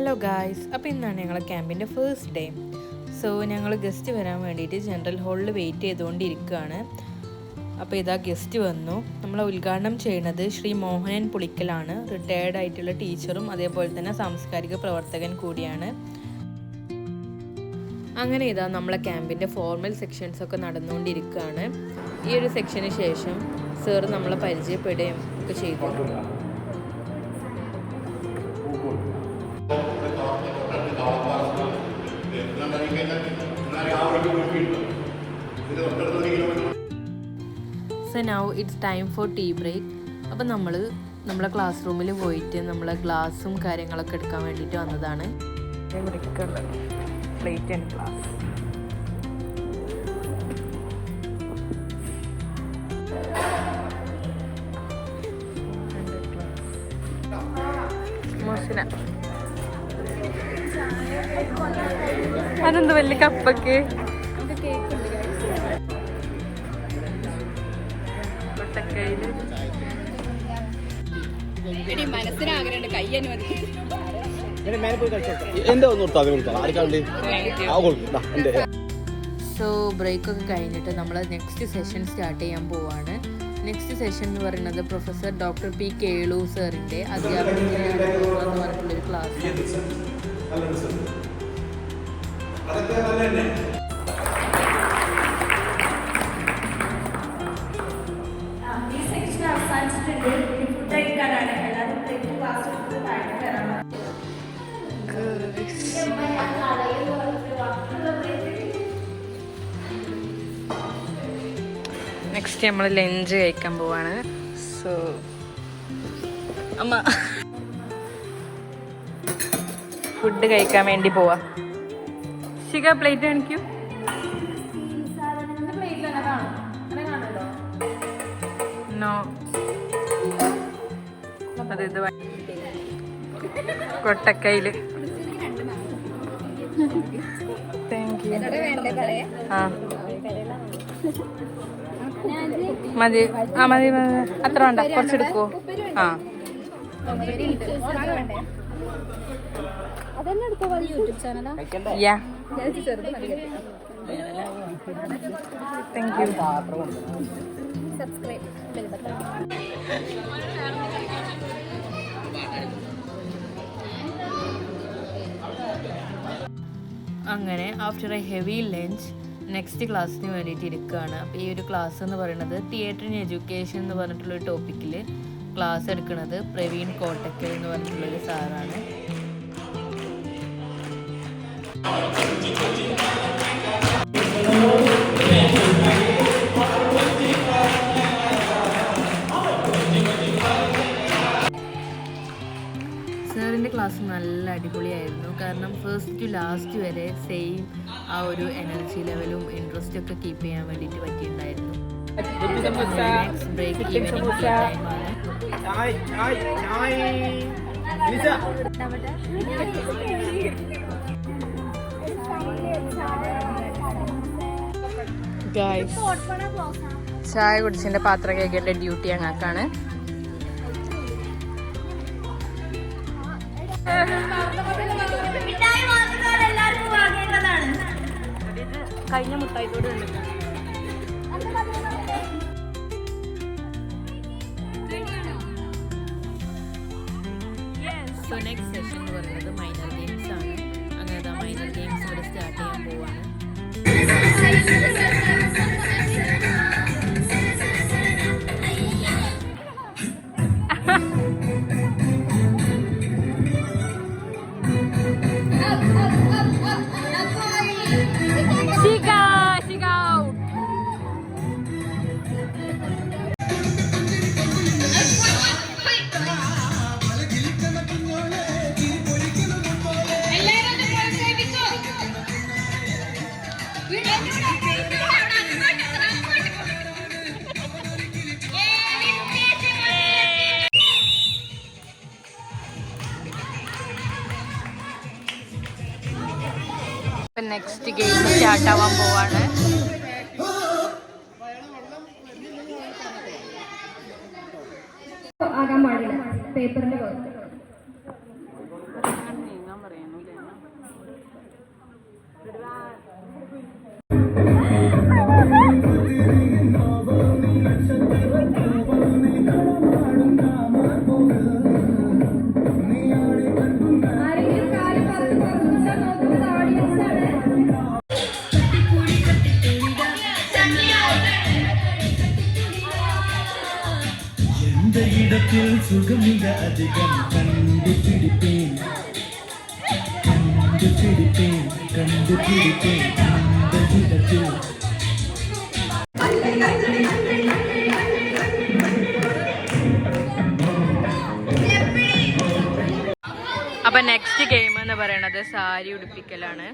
Hello guys, അപ്പോൾ ഇന്നാണ് ഞങ്ങളെ ക്യാമ്പിൻ്റെ ഫസ്റ്റ് ഡേ. സോ ഞങ്ങൾ ഗസ്റ്റ് വരാൻ വേണ്ടിയിട്ട് ജനറൽ ഹാളിൽ വെയിറ്റ് ചെയ്തുകൊണ്ടിരിക്കുകയാണ്. അപ്പോൾ ഇതാ ഗസ്റ്റ് വന്നു. നമ്മളെ ഉദ്ഘാടനം ചെയ്യുന്നത് ശ്രീ മോഹനൻ പുളിക്കലാണ്. റിട്ടയേർഡ് ആയിട്ടുള്ള ടീച്ചറും അതേപോലെ തന്നെ സാംസ്കാരിക പ്രവർത്തകൻ കൂടിയാണ്. അങ്ങനെ ഇതാ നമ്മളെ ക്യാമ്പിൻ്റെ ഫോർമൽ സെക്ഷൻസൊക്കെ നടന്നുകൊണ്ടിരിക്കുകയാണ്. ഈ ഒരു സെക്ഷന് ശേഷം സാർ നമ്മളെ പരിചയപ്പെടുകയും ഒക്കെ ചെയ്തു. So now it's time for tea break. അപ്പോൾ നമ്മൾ നമ്മളെ ക്ലാസ് റൂമിൽ പോയിട്ട് നമ്മളെ ഗ്ലാസും കാര്യങ്ങളൊക്കെ എടുക്കാൻ വേണ്ടിയിട്ട് വന്നതാണ്. Plate and glass. അതെന്ത് വലിയ കപ്പൊക്കെ സോ ബ്രേക്ക് ഒക്കെ കഴിഞ്ഞിട്ട് നമ്മൾ നെക്സ്റ്റ് സെഷൻ സ്റ്റാർട്ട് ചെയ്യാൻ പോവാണ്. നെക്സ്റ്റ് സെഷൻ എന്ന് പറയുന്നത് പ്രൊഫസർ ഡോക്ടർ പി കേളു സാറിൻ്റെ അധ്യാപനത്തിൻ്റെ അനുഭവം എന്ന് പറഞ്ഞിട്ടുള്ളൊരു ക്ലാസ്. നെക്സ്റ്റ് നമ്മൾ ലഞ്ച് കഴിക്കാൻ പോവാണ്. സോ അമ്മ ഫുഡ് കഴിക്കാൻ വേണ്ടി പോവാ. ശിഖ പ്ലേറ്റ് കാണിക്കൂ. നോ, അത് ഇത് കൊട്ടക്കയില്. Thank you. ആ മതി, ആ മതി, അത്ര വേണ്ട, കുറച്ചെടുക്കുവോ? ആ യാ, താങ്ക് യു. അങ്ങനെ after A heavy lunch next ക്ലാസ്സിന് വേണ്ടിയിട്ട് ഇരിക്കുകയാണ്. അപ്പോൾ ഈ ഒരു ക്ലാസ് എന്ന് പറയുന്നത് തിയേറ്റർ ഇൻ എഡ്യൂക്കേഷൻ എന്ന് പറഞ്ഞിട്ടുള്ളൊരു ടോപ്പിക്കിൽ ക്ലാസ് എടുക്കുന്നത് പ്രവീൺ കോട്ടക്കൽ എന്ന് പറഞ്ഞിട്ടുള്ളൊരു സാറാണ്. സാറിൻ്റെ ക്ലാസ് നല്ല അടിപൊളിയായിരുന്നു. കാരണം ഫസ്റ്റ് ടു ലാസ്റ്റ് വരെ സെയിം ആ ഒരു എനർജി ലെവലും ഇൻട്രസ്റ്റ് ഒക്കെ കീപ്പ് ചെയ്യാൻ വേണ്ടിയിട്ട് പറ്റിയിട്ടുണ്ടായിരുന്നു. നെക്സ്റ്റ് ബ്രേക്ക് ഈവനിങ് ടൈമാണ്. ചായ കുടിച്ചതിൻ്റെ പാത്രം കഴിക്കേണ്ട ഡ്യൂട്ടി ഞങ്ങൾക്കാണ്. കഴിഞ്ഞ മുട്ടായിത്തോട് സോ നെക്സ്റ്റ് സെഷൻ എന്ന് പറയുന്നത് മൈനർ ഗെയിംസ് ആണ്. അങ്ങനെ മൈനർ ഗെയിംസ് ഇവിടെ സ്റ്റാർട്ട് ചെയ്യാൻ പോവാണ്. നെക്സ്റ്റ് ഗെയിം സ്റ്റാർട്ട് ആവാൻ പോവാണ്. ആകാൻ പാടില്ല പേപ്പറിന്റെ പുറത്ത്. അപ്പൊ നെക്സ്റ്റ് ഗെയിം എന്ന് പറയുന്നത് സാരി ഉടുപ്പിക്കലാണ്.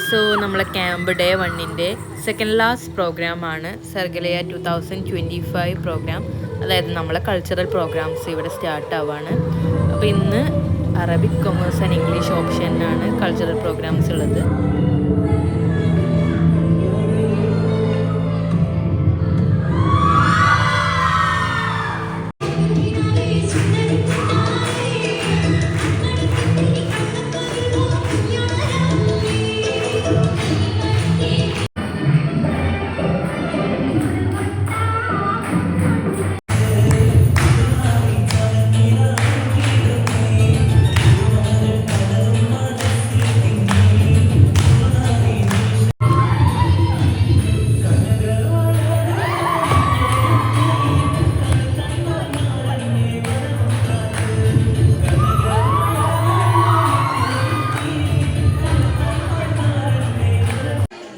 സോ നമ്മളെ ക്യാമ്പ് ഡേ 1-ൻ്റെ സെക്കൻഡ് ലാസ്റ്റ് പ്രോഗ്രാമാണ് സർഗലയ 2025 പ്രോഗ്രാം. അതായത് നമ്മളെ കൾച്ചറൽ പ്രോഗ്രാംസ് ഇവിടെ സ്റ്റാർട്ട് ആവുകയാണ്. അപ്പോൾ ഇന്ന് അറബിക്, കൊമേഴ്സ് ആൻഡ് ഇംഗ്ലീഷ് ഓപ്ഷനാണ് കൾച്ചറൽ പ്രോഗ്രാംസ് ഉള്ളത്.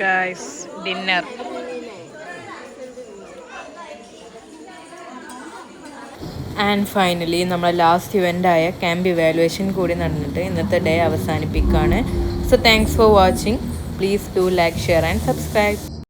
Guys, dinner. ആൻഡ് ഫൈനലി നമ്മളെ ലാസ്റ്റ് ഇവൻ്റായ ക്യാമ്പ് ഇവാലുവേഷൻ കൂടി നടന്നിട്ട് ഇന്നത്തെ ഡേ അവസാനിപ്പിക്കുകയാണ്. So thanks for watching. Please do like, share and subscribe.